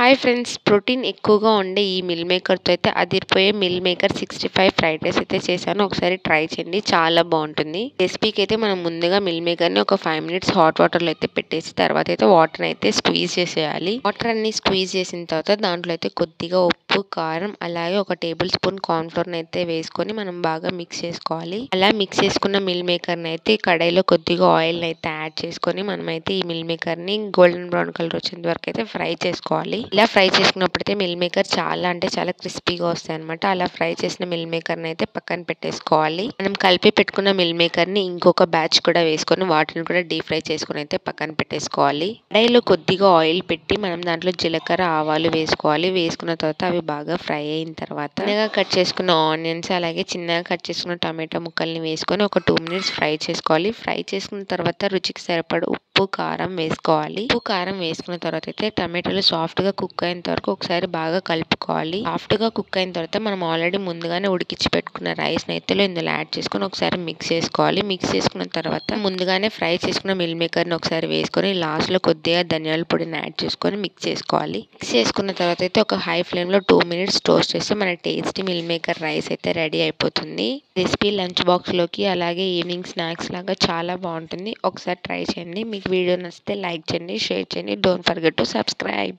Hi friends, protein ఎక్కువగా ఉండే ఈ మిల్ మేకర్తో అయితే అదిరిపోయే మిల్ మేకర్ 65 ఫ్రైడ్ రైస్ అయితే చేశాను. ఒకసారి ట్రై చేయండి, చాలా బాగుంటుంది. రెసిపీకి అయితే మనం ముందుగా మిల్ మేకర్ని ఒక 5 మినిట్స్ హాట్ వాటర్లో అయితే పెట్టేసి తర్వాత అయితే వాటర్ అయితే స్క్వీజ్ చేసేయాలి. వాటర్ అన్ని స్క్వీజ్ చేసిన తర్వాత దాంట్లో అయితే కొద్దిగా ఉప్పు, కారం, అలాగే ఒక టేబుల్ స్పూన్ కార్న్ ఫ్లోర్ అయితే వేసుకొని మనం బాగా మిక్స్ చేసుకోవాలి. అలా మిక్స్ చేసుకున్న మిల్ మేకర్ని అయితే కడాయిలో కొద్దిగా ఆయిల్ అయితే యాడ్ చేసుకొని మనమైతే ఈ మిల్ మేకర్ని గోల్డెన్ బ్రౌన్ కలర్ వచ్చేంత వరకు అయితే ఫ్రై చేసుకోవాలి. ఇలా ఫ్రై చేసుకున్నప్పుడైతే మిల్ మేకర్ చాలా అంటే చాలా క్రిస్పీగా వస్తాయి అనమాట. అలా ఫ్రై చేసిన మిల్ మేకర్ని అయితే పక్కన పెట్టేసుకోవాలి. మనం కలిపి పెట్టుకున్న మిల్ మేకర్ని ఇంకొక బ్యాచ్ కూడా వేసుకొని వాటిని కూడా డీప్ ఫ్రై చేసుకుని అయితే పక్కన పెట్టేసుకోవాలి. కడాయిలో కొద్దిగా ఆయిల్ పెట్టి మనం దాంట్లో జీలకర్ర, ఆవాలు వేసుకోవాలి. వేసుకున్న తర్వాత అవి బాగా ఫ్రై అయిన తర్వాత చిన్నగా కట్ చేసుకున్న ఆనియన్స్, అలాగే చిన్నగా కట్ చేసుకున్న టమాటో ముక్కల్ని వేసుకొని ఒక 2 మినిట్స్ ఫ్రై చేసుకోవాలి. ఫ్రై చేసుకున్న తర్వాత రుచికి సరిపడ ఉప్పు, కారం వేసుకోవాలి. ఉప్పు, కారం వేసుకున్న తర్వాత అయితే టమాటోలు సాఫ్ట్ గా కుక్ అయిన వరకు ఒకసారి బాగా కలుపుకోవాలి. సాఫ్ట్ గా కుక్ అయిన తర్వాత మనం ఆల్రెడీ ముందుగానే ఉడికించి పెట్టుకున్న రైస్ నైతే ఇందులో యాడ్ చేసుకొని ఒకసారి మిక్స్ చేసుకోవాలి. మిక్స్ చేసుకున్న తర్వాత ముందుగానే ఫ్రై చేసుకున్న మిల్ మేకర్ ని ఒకసారి వేసుకొని లాస్ట్ లో కొద్దిగా ధనియాల పొడిని యాడ్ చేసుకొని మిక్స్ చేసుకోవాలి. మిక్స్ చేసుకున్న తర్వాత అయితే ఒక హై ఫ్లేమ్ లో 2 మినిట్స్ టోస్ట్ చేస్తే మన టేస్టీ మిల్ మేకర్ రైస్ అయితే రెడీ అయిపోతుంది. రెసిపీ లంచ్ బాక్స్ లోకి అలాగే ఈవినింగ్ స్నాక్స్ లాగా చాలా బాగుంటుంది. ఒకసారి ట్రై చేయండి. మీకు వీడియో నచ్చితే లైక్ చేయండి, షేర్ చేయండి. Don't forget to subscribe.